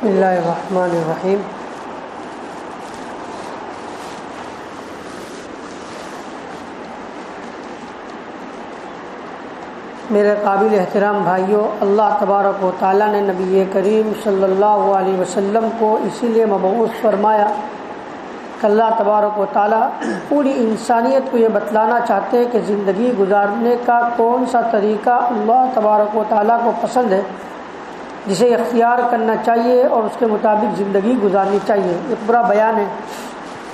بسم اللہ الرحمن الرحیم۔ میرے قابل احترام بھائیوں، اللہ تبارک و تعالیٰ نے نبی کریم صلی اللہ علیہ وسلم کو اسی لیے مبعوث فرمایا کہ اللہ تبارک و تعالیٰ پوری انسانیت کو یہ بتلانا چاہتے ہیں کہ زندگی گزارنے کا کون سا طریقہ اللہ تبارک و تعالیٰ کو پسند ہے، جسے اختیار کرنا چاہیے اور اس کے مطابق زندگی گزارنی چاہیے۔ ایک بڑا بیان ہے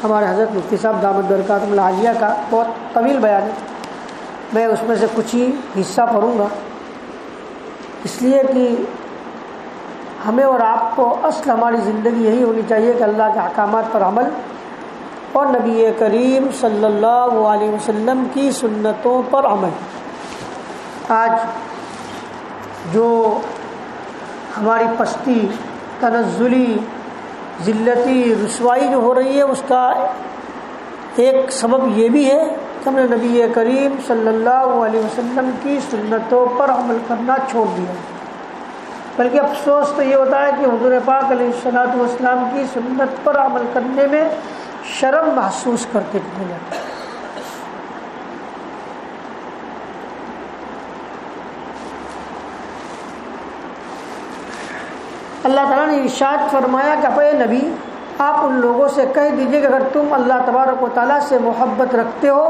ہمارے حضرت مفتی صاحب دامت برکاتہم العالیہ کا، بہت طویل بیان ہے، میں اس میں سے کچھ ہی حصہ پڑھوں گا، اس لیے کہ ہمیں اور آپ کو اصل ہماری زندگی یہی ہونی چاہیے کہ اللہ کے احکامات پر عمل اور نبی کریم صلی اللہ علیہ وسلم کی سنتوں پر عمل۔ آج جو ہماری پستی، تنزلی، ذلتی، رسوائی جو ہو رہی ہے، اس کا ایک سبب یہ بھی ہے کہ ہم نے نبی کریم صلی اللہ علیہ وسلم کی سنتوں پر عمل کرنا چھوڑ دیا۔ بلکہ افسوس تو یہ ہوتا ہے کہ حضور پاک علیہ الصلوۃ والسلام کی سنت پر عمل کرنے میں شرم محسوس کرتے ہیں۔ اللہ تعالیٰ نے ارشاد فرمایا کہ اے نبی، آپ ان لوگوں سے کہہ دیجئے کہ اگر تم اللہ تبارک و تعالیٰ سے محبت رکھتے ہو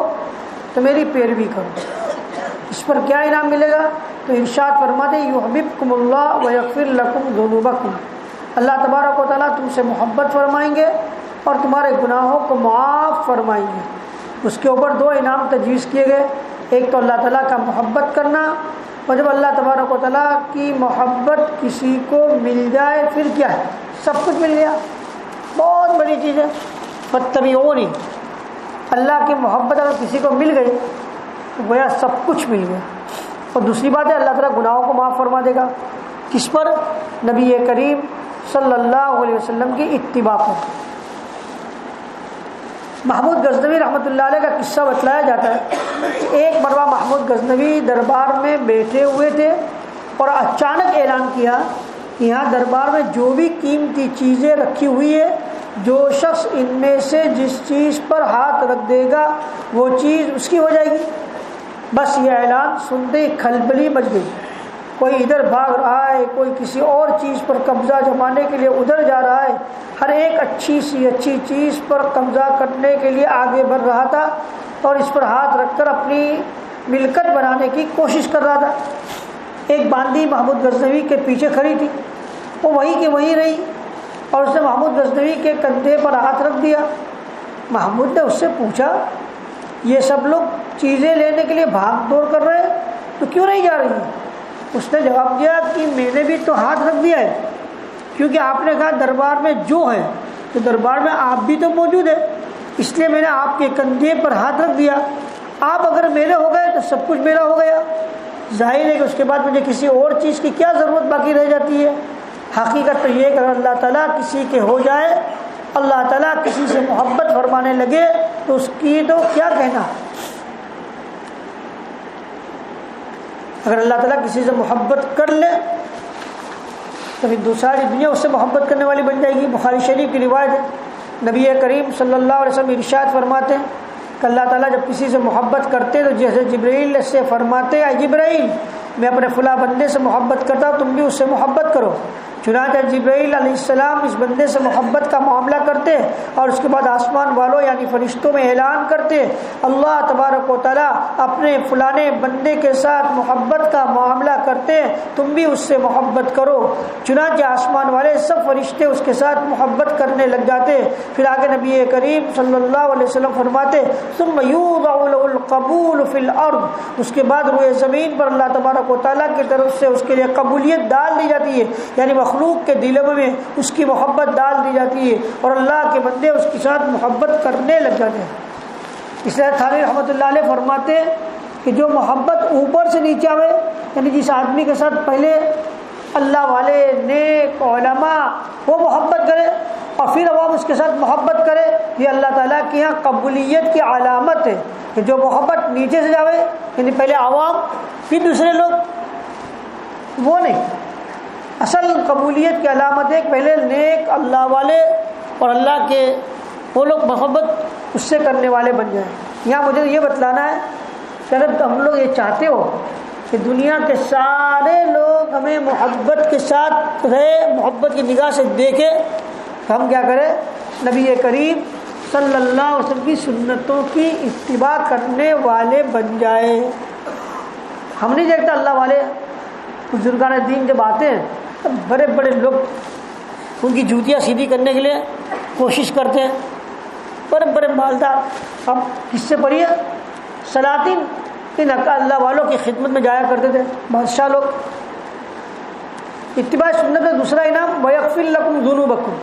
تو میری پیروی کرو۔ اس پر کیا انعام ملے گا؟ تو ارشاد فرماتے یحببکم اللہ ویغفر لکم ذنوبکم، اللہ تبارک و تعالیٰ تم سے محبت فرمائیں گے اور تمہارے گناہوں کو معاف فرمائیں گے۔ اس کے اوپر دو انعام تجویز کیے گئے، ایک تو اللہ تعالیٰ کا محبت کرنا، اور جب اللہ تبارک و تعالیٰ کی محبت کسی کو مل جائے پھر کیا ہے؟ سب کچھ مل گیا، بہت بڑی چیز ہے۔ فاتبعونی، اللہ کی محبت اگر کسی کو مل گئی تو گویا سب کچھ مل گیا۔ اور دوسری بات ہے اللہ تعالیٰ گناہوں کو معاف فرما دے گا، کس پر؟ نبی کریم صلی اللہ علیہ وسلم کی اتباع پر۔ محمود غزنوی رحمۃ اللہ علیہ کا قصہ بتلایا جاتا ہے کہ ایک مرتبہ محمود غزنوی دربار میں بیٹھے ہوئے تھے اور اچانک اعلان کیا کہ یہاں دربار میں جو بھی قیمتی چیزیں رکھی ہوئی ہے، جو شخص ان میں سے جس چیز پر ہاتھ رکھ دے گا وہ چیز اس کی ہو جائے گی۔ بس یہ اعلان سنتے ہی کھلبلی مچ گئی، کوئی ادھر بھاگ رہا ہے، کوئی کسی اور چیز پر قبضہ جمانے کے لیے ادھر جا رہا ہے، ہر ایک اچھی سی اچھی چیز پر قبضہ کرنے کے لیے آگے بڑھ رہا تھا اور اس پر ہاتھ رکھ کر اپنی ملکت بنانے کی کوشش کر رہا تھا۔ ایک باندی محمود غزنوی کے پیچھے کھڑی تھی، وہ وہیں کی وہیں رہی اور اس نے محمود غزنوی کے کندھے پر ہاتھ رکھ دیا۔ محمود نے اس سے پوچھا یہ سب لوگ چیزیں لینے کے لیے بھاگ دوڑ کر رہے تو کیوں نہیں جا رہی؟ اس نے جواب دیا کہ میں نے بھی تو ہاتھ رکھ دیا ہے، کیونکہ آپ نے کہا دربار میں جو ہے تو دربار میں آپ بھی تو موجود ہیں، اس لیے میں نے آپ کے کندھے پر ہاتھ رکھ دیا۔ آپ اگر میرے ہو گئے تو سب کچھ میرا ہو گیا، ظاہر ہے کہ اس کے بعد مجھے کسی اور چیز کی کیا ضرورت باقی رہ جاتی ہے۔ حقیقت تو یہ کہ اگر اللہ تعالیٰ کسی کے ہو جائے، اللہ تعالیٰ کسی سے محبت فرمانے لگے تو اس کی تو کیا کہنا۔ اگر اللہ تعالیٰ کسی سے محبت کر لے تو پھر ساری دنیا اس سے محبت کرنے والی بن جائے گی۔ بخاری شریف کی روایت ہے، نبی کریم صلی اللہ علیہ وسلم ارشاد فرماتے ہیں کہ اللہ تعالیٰ جب کسی سے محبت کرتے تو جیسے جبرائیل سے فرماتے اے جبرائیل میں اپنے فلاں بندے سے محبت کرتا ہوں، تم بھی اس سے محبت کرو۔ چنانچہ جبرائیل علیہ السلام اس بندے سے محبت کا معاملہ کرتے اور اس کے بعد آسمان والوں یعنی فرشتوں میں اعلان کرتے اللہ تبارک و تعالیٰ اپنے فلانے بندے کے ساتھ محبت کا معاملہ کرتے، تم بھی اس سے محبت کرو۔ چنانچہ آسمان والے سب فرشتے اس کے ساتھ محبت کرنے لگ جاتے۔ پھر آگے نبی کریم صلی اللہ علیہ وسلم فرماتے ثم یوضع له القبول فی الارض، اس کے بعد روئے زمین پر اللہ تبارک و تعالیٰ کی طرف سے اس کے لیے قبولیت ڈال دی جاتی ہے، یعنی مخلوق کے دلوں میں اس کی محبت ڈال دی جاتی ہے اور اللہ کے بندے اس کے ساتھ محبت کرنے لگ جاتے ہیں۔ اس لیے تھانوی رحمۃ اللہ علیہ فرماتے ہیں کہ جو محبت اوپر سے نیچے آئے، یعنی جس آدمی کے ساتھ پہلے اللہ والے نیک علماء وہ محبت کرے اور پھر عوام اس کے ساتھ محبت کرے، یہ اللہ تعالیٰ کی یہاں قبولیت کی علامت ہے کہ جو محبت نیچے سے جاوے، یعنی پہلے عوام پھر دوسرے لوگ، وہ نہیں۔ اصل قبولیت کی علامت ہے کہ پہلے نیک اللہ والے اور اللہ کے وہ لوگ محبت اس سے کرنے والے بن جائیں۔ یہاں مجھے یہ بتلانا ہے کہ اگر ہم لوگ یہ چاہتے ہو کہ دنیا کے سارے لوگ ہمیں محبت کے ساتھ رہے، محبت کی نگاہ سے دیکھیں، تو ہم کیا کریں؟ نبی کریم صلی اللہ علیہ وسلم کی سنتوں کی اتباع کرنے والے بن جائے۔ ہم نہیں دیکھتا اللہ والے بزرگان دین جب آتے ہیں تو بڑے بڑے لوگ ان کی جوتیاں سیدھی کرنے کے لیے کوشش کرتے ہیں، بڑے بڑے مالدار۔ ہم کس سے پڑھیے؟ سلاطین ان اللہ والوں کی خدمت میں جایا کرتے تھے، بادشاہ لوگ۔ اتباع سنت کا دوسرا انعام وَيَغْفِرْ لَكُمْ ذُنُوبَكُمْ،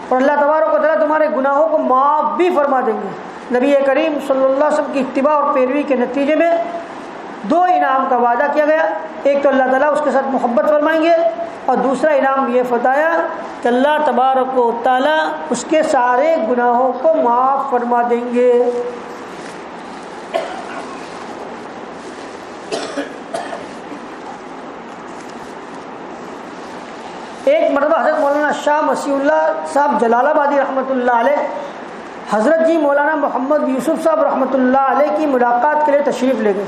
اور اللہ تبارک و تعالیٰ تمہارے گناہوں کو معاف بھی فرما دیں گے۔ نبی کریم صلی اللہ علیہ وسلم کی اتباع اور پیروی کے نتیجے میں دو انعام کا وعدہ کیا گیا، ایک تو اللہ تعالیٰ اس کے ساتھ محبت فرمائیں گے، اور دوسرا انعام یہ فتایا کہ اللہ تبارک و تعالیٰ اس کے سارے گناہوں کو معاف فرما دیں گے۔ ایک مرتبہ حضرت مولانا شاہ مسیح اللہ صاحب جلال آبادی رحمۃ اللہ علیہ حضرت جی مولانا محمد یوسف صاحب رحمۃ اللہ علیہ کی ملاقات کے لیے تشریف لے گئے۔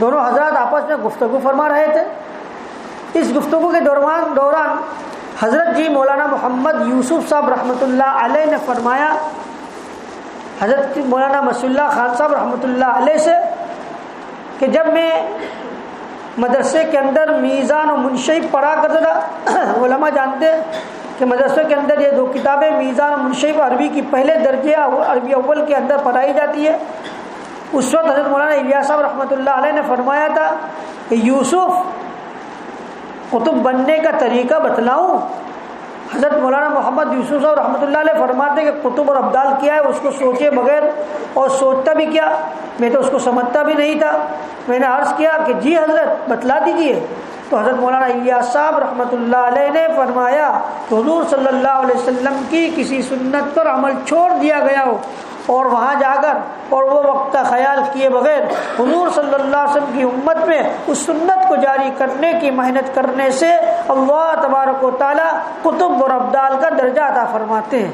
دونوں حضرات آپس میں گفتگو فرما رہے تھے۔ اس گفتگو کے دوران حضرت جی مولانا محمد یوسف صاحب رحمۃ اللہ علیہ نے فرمایا حضرت مولانا مسیح اللہ خان صاحب رحمۃ اللہ علیہ سے کہ جب میں مدرسے کے اندر میزان و منشیب پڑھا کرتا تھا، علماء جانتے ہیں کہ مدرسے کے اندر یہ دو کتابیں میزان و منشیب عربی کی پہلے درجے عربی اول کے اندر پڑھائی جاتی ہے۔ اس وقت حضرت مولانا الیاس صاحب رحمۃ اللہ علیہ نے فرمایا تھا کہ یوسف قطب بننے کا طریقہ بتلاؤں؟ حضرت مولانا محمد یوسف صاحب رحمۃ اللہ علیہ فرماتے کہ قطب اور ابدال کیا ہے اس کو سوچے بغیر، اور سوچتا بھی کیا، میں تو اس کو سمجھتا بھی نہیں تھا۔ میں نے عرض کیا کہ جی حضرت بتلا دیجیے، تو حضرت مولانا الیاس صاحب رحمۃ اللہ علیہ نے فرمایا کہ حضور صلی اللہ علیہ وسلم کی کسی سنت پر عمل چھوڑ دیا گیا ہو اور وہاں جا کر اور وہ وقت کا خیال کیے بغیر حضور صلی اللہ علیہ وسلم کی امت میں اس سنت کو جاری کرنے کی محنت کرنے سے اللہ تبارک و تعالی قطب اور ابدال کا درجہ عطا فرماتے ہیں۔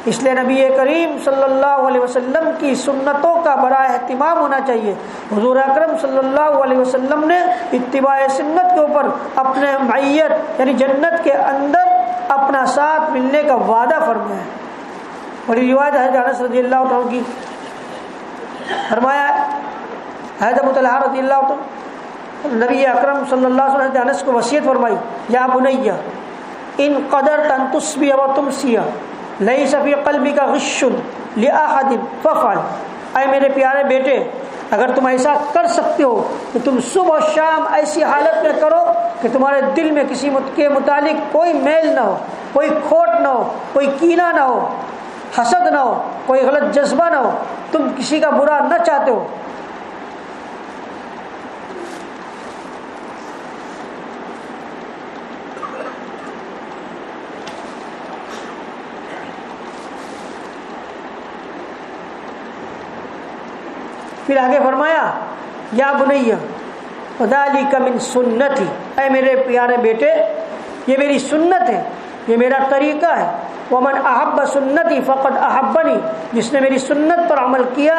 اس لیے نبی کریم صلی اللہ علیہ وسلم کی سنتوں کا بڑا اہتمام ہونا چاہیے۔ حضور اکرم صلی اللہ علیہ وسلم نے اتباع سنت کے اوپر اپنے معیت یعنی جنت کے اندر اپنا ساتھ ملنے کا وعدہ فرمایا ہے۔ بڑی روایت ہے انس رضی اللہ عنہ کی، فرمایا حضرت ابو طلحہ رضی اللہ عنہ نبی اکرم صلی اللہ علیہ وسلم انس کو وصیت فرمائی، یا بنیہ ان قدرت ان تصبح وتمسی لیس فی قلبک غش لاحد فافعل، اے میرے پیارے بیٹے اگر تم ایسا کر سکتے ہو کہ تم صبح و شام ایسی حالت میں کرو کہ تمہارے دل میں کسی کے متعلق کوئی میل نہ ہو، کوئی کھوٹ نہ ہو، کوئی کینہ نہ ہو، حسد نہ ہو، کوئی غلط جذبہ نہ ہو، تم کسی کا برا نہ چاہتے ہو، پھر آگے فرمایا یا بنیہ وذالک من سنتی، اے میرے پیارے بیٹے یہ میری سنت ہے، یہ میرا طریقہ ہے۔ ومن احب سنتی فقد احبنی، جس نے میری سنت پر عمل کیا،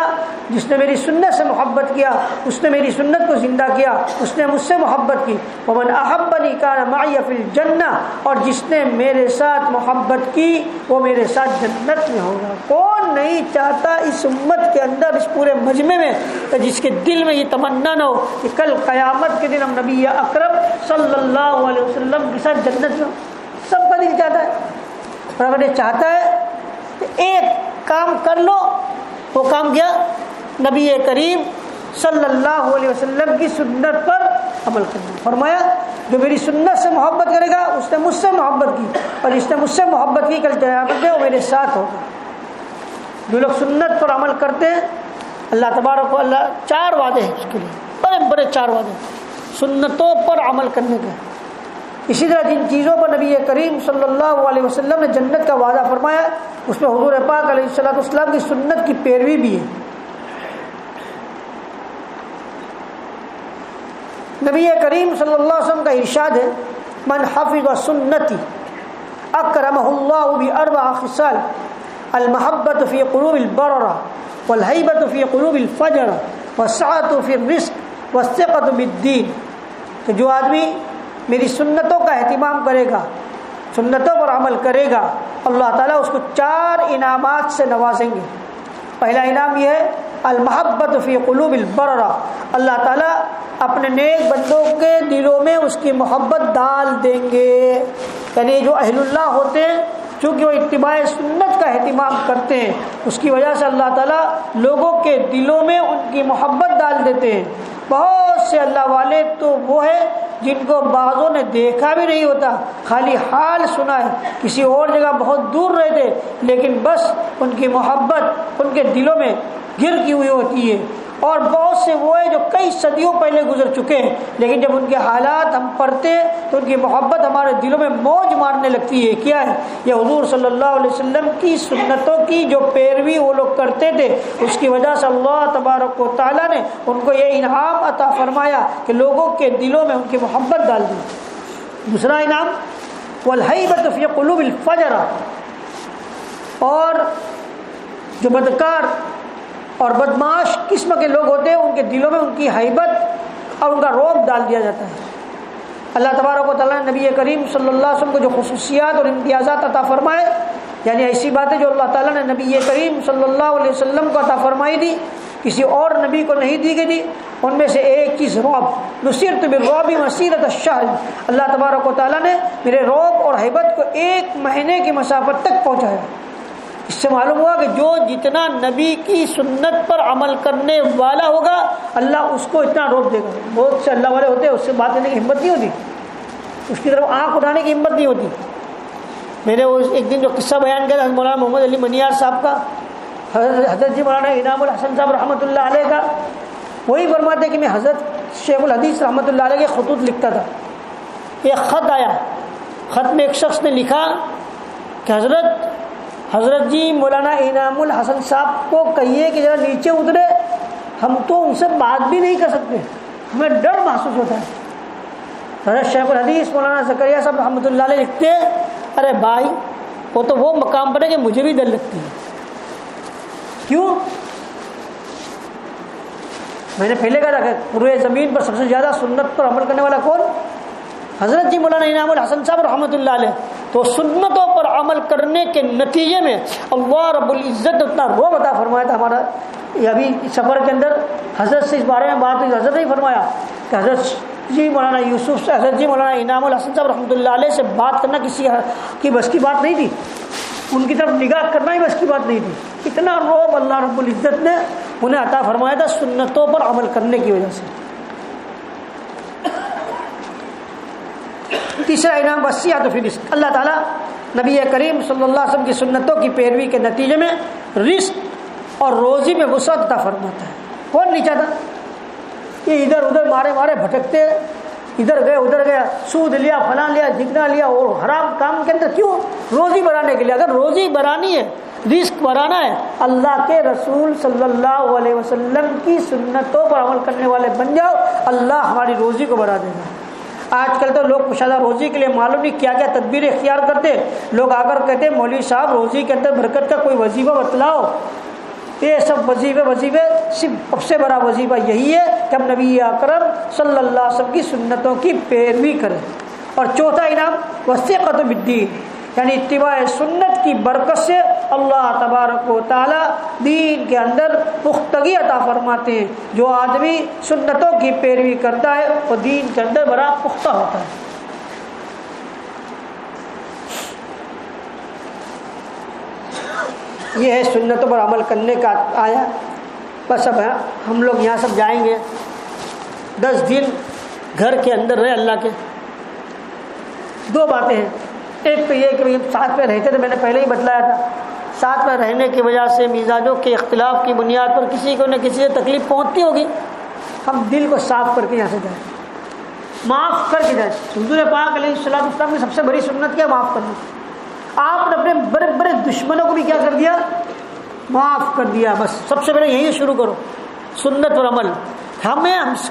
جس نے میری سنت سے محبت کیا، اس نے میری سنت کو زندہ کیا، اس نے مجھ سے محبت کی۔ ومن احبنی کان معی فی الجنہ، اور جس نے میرے ساتھ محبت کی وہ میرے ساتھ جنت میں ہوگا۔ کون نہیں چاہتا اس امت کے اندر، اس پورے مجمع میں، جس کے دل میں یہ تمنا نہ ہو کہ کل قیامت کے دن ہم نبی اکرم صلی اللہ علیہ وسلم کے ساتھ جنت میں۔ سب کا دل چاہتا ہے، اور اگر یہ چاہتا ہے تو ایک کام کر لو، وہ کام کیا؟ نبی کریم صلی اللہ علیہ وسلم کی سنت پر عمل کرنا۔ فرمایا جو میری سنت سے محبت کرے گا اس نے مجھ سے محبت کی، اور جس نے مجھ سے محبت کی کل قیامت میں وہ میرے ساتھ ہوگا۔ جو لوگ سنت پر عمل کرتے ہیں اللہ تبارک و اللہ 4 وعدے ہیں اس کے لیے، بڑے بڑے 4 وعدے سنتوں پر عمل کرنے کے۔ اسی طرح جن چیزوں پر نبی کریم صلی اللہ علیہ وسلم نے جنت کا وعدہ فرمایا اس میں حضور پاک علیہ الصلوۃ والسلام کی سنت کی پیروی بھی ہے۔ نبی کریم صلی اللہ علیہ وسلم کا ارشاد ہے من حفظ سنتی اکرمہ اللہ باربع خصال المحبت فی قلوب البررہ والہیبت فی قلوب الفجر والسعۃ فی الرزق والثقۃ بالدین. کہ جو آدمی میری سنتوں کا اہتمام کرے گا، سنتوں پر عمل کرے گا، اللہ تعالیٰ اس کو 4 انعامات سے نوازیں گے. پہلا انعام یہ ہے المحبت فی قلوب البررہ، اللہ تعالیٰ اپنے نیک بندوں کے دلوں میں اس کی محبت ڈال دیں گے. یعنی جو اہل اللہ ہوتے ہیں، چونکہ وہ اتباع سنت کا اہتمام کرتے ہیں، اس کی وجہ سے اللہ تعالیٰ لوگوں کے دلوں میں ان کی محبت ڈال دیتے ہیں. بہت سے اللہ والے تو وہ ہیں جن کو بعضوں نے دیکھا بھی نہیں ہوتا، خالی حال سنا ہے، کسی اور جگہ بہت دور رہتے، لیکن بس ان کی محبت ان کے دلوں میں گر کی ہوئی ہوتی ہے. اور بہت سے وہ ہیں جو کئی صدیوں پہلے گزر چکے ہیں، لیکن جب ان کے حالات ہم پڑھتے ہیں تو ان کی محبت ہمارے دلوں میں موج مارنے لگتی ہے. کیا ہے یہ؟ حضور صلی اللہ علیہ وسلم کی سنتوں کی جو پیروی وہ لوگ کرتے تھے، اس کی وجہ سے اللہ تبارک و تعالیٰ نے ان کو یہ انعام عطا فرمایا کہ لوگوں کے دلوں میں ان کی محبت ڈال دی. دوسرا انعام والہیبۃ فی قلوب الفجر، اور جو بدکار اور بدمعاش قسم کے لوگ ہوتے ہیں ان کے دلوں میں ان کی ہیبت اور ان کا رعب ڈال دیا جاتا ہے. اللہ تبارک و تعالیٰ نے نبی کریم صلی اللہ علیہ وسلم کو جو خصوصیات اور امتیازات عطا فرمائے، یعنی ایسی باتیں جو اللہ تعالیٰ نے نبی کریم صلی اللہ علیہ وسلم کو عطا فرمائی دی، کسی اور نبی کو نہیں دی گئی تھی. ان میں سے ایک چیز رعب، نصرت بالرعب مسیرۃ الشہر، اللہ تبارک و تعالیٰ نے میرے رعب اور ہیبت کو 1 مہینے کی مسافت تک پہنچایا. اس سے معلوم ہوا کہ جو جتنا نبی کی سنت پر عمل کرنے والا ہوگا اللہ اس کو اتنا روک دے گا. بہت سے اللہ والے ہوتے ہیں، اس سے بات کرنے کی ہمت نہیں ہوتی، اس کی طرف آنکھ اٹھانے کی ہمت نہیں ہوتی. میں نے وہ ایک دن جو قصہ بیان کیا مولانا محمد علی منیار صاحب کا، حضرت جی مولانا انعام الحسن صاحب رحمۃ اللہ علیہ کا، وہی فرماتے کہ میں حضرت شیخ الحدیث رحمۃ اللہ علیہ کے خطوط لکھتا تھا. ایک خط آیا، خط میں ایک شخص نے لکھا کہ حضرت جی مولانا انعام الحسن صاحب کو کہیے کہ ذرا نیچے اترے، ہم تو ان سے بات بھی نہیں کر سکتے، ہمیں ڈر محسوس ہوتا ہے. حضرت شیخ الحدیث مولانا زکریا صاحب رحمۃ اللہ علیہ لکھتے ہیں، ارے بھائی وہ تو وہ مقام پر ہے کہ مجھے بھی ڈر لگتی ہے. کیوں؟ میں نے پہلے کہا تھا کہ پورے زمین پر سب سے زیادہ سنت پر عمل کرنے والا کون؟ حضرت جی مولانا انعام الحسن صاحب رحمۃ اللہ علیہ. تو سنتوں پر عمل کرنے کے نتیجے میں اللہ رب العزت اتنا رعب عطا فرمایا تھا. ہمارا یہ ابھی سفر کے اندر حضرت سے اس بارے میں بات ہوئی، حضرت نے فرمایا کہ حضرت جی مولانا یوسف سے، حضرت جی مولانا انعام الحسن صاحب رحمۃ اللہ علیہ سے بات کرنا کسی کی بس کی بات نہیں تھی، ان کی طرف نگاہ کرنا ہی بس کی بات نہیں تھی. اتنا رعب اللہ رب العزت نے انہیں عطا فرمایا تھا سنتوں پر عمل کرنے کی وجہ سے. تیسرا انعام وسعت فی الرزق، اللہ تعالیٰ نبی کریم صلی اللہ علیہ وسلم کی سنتوں کی پیروی کے نتیجے میں رزق اور روزی میں وسعت عطا فرماتا ہے. کون نہیں چاہتا؟ یہ ادھر ادھر مارے بھٹکتے، ادھر گئے ادھر گیا، سود لیا، فلاں لیا، جگنا لیا، اور حرام کام کے اندر. کیوں؟ روزی بڑھانے کے لیے. اگر روزی بڑھانی ہے، رزق بڑھانا ہے، اللہ کے رسول صلی اللہ علیہ وسلم کی سنتوں پر عمل کرنے والے بن جاؤ، اللہ ہماری روزی کو بڑھا دے گا. آج کل تو لوگ کشادہ روزی کے لیے معلوم نہیں کیا کیا تدبیر اختیار کرتے. لوگ آ کر کہتے ہیں مولوی صاحب روزی کے اندر برکت کا کوئی وظیفہ بتلاؤ. یہ سب وظیفے صرف سب سے بڑا وظیفہ یہی ہے کہ ہم نبی اکرم صلی اللہ علیہ وسلم کی سنتوں کی پیروی کریں. اور چوتھا انعام وثیقۃ بالدین، یعنی اتباع سنت کی برکت سے اللہ تبارک و تعالی دین کے اندر پختگی عطا فرماتے ہیں. جو آدمی سنتوں کی پیروی کرتا ہے وہ دین کے اندر بڑا پختہ ہوتا ہے. یہ ہے سنتوں پر عمل کرنے کا آیا. بس اب ہم لوگ یہاں سب جائیں گے، 10 دن گھر کے اندر رہے اللہ کے. 2 باتیں ہیں. ایک تو یہ کہ ساتھ میں رہتے تھے، میں نے پہلے ہی بتلایا تھا، ساتھ میں رہنے کی وجہ سے مزاجوں کے اختلاف کی بنیاد پر کسی کو نہ کسی سے تکلیف پہنچتی ہوگی. ہم دل کو صاف کر کے یہاں سے جائیں، معاف کر کے جائیں. حضور پاک علیہ السلام کی سب سے بڑی سنت کیا؟ معاف کرنا. آپ نے اپنے بڑے بڑے دشمنوں کو بھی کیا کر دیا؟ معاف کر دیا. بس سب سے پہلے یہی شروع کرو، سنت پر عمل. ہم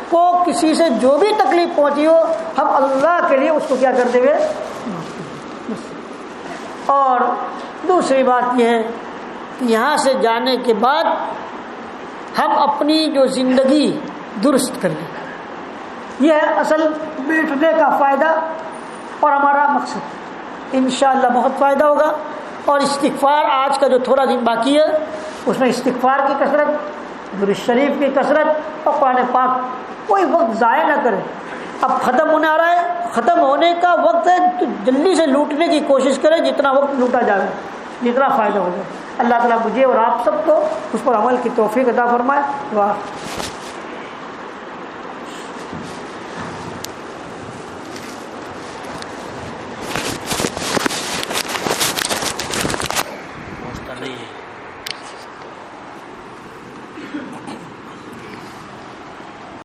کو کسی سے جو بھی تکلیف پہنچی ہو ہم اللہ کے لیے اس کو کیا کرتے ہوئے. اور دوسری بات یہ ہے کہ یہاں سے جانے کے بعد ہم اپنی جو زندگی درست کریں. یہ ہے اصل بیٹھنے کا فائدہ اور ہمارا مقصد. انشاءاللہ بہت فائدہ ہوگا. اور استغفار آج کا جو تھوڑا دن باقی ہے اس میں استغفار کی کثرت, درود شریف کی کثرت اور قرآن پاک. کوئی وقت ضائع نہ کرے. اب ختم ہونے آ رہا ہے, ختم ہونے کا وقت ہے تو جلدی سے لوٹنے کی کوشش کرے جتنا وقت لوٹا جائے, جتنا فائدہ ہو جائے. اللہ تعالیٰ مجھے اور آپ سب کو اس پر عمل کی توفیق عطا فرمائے. واہ.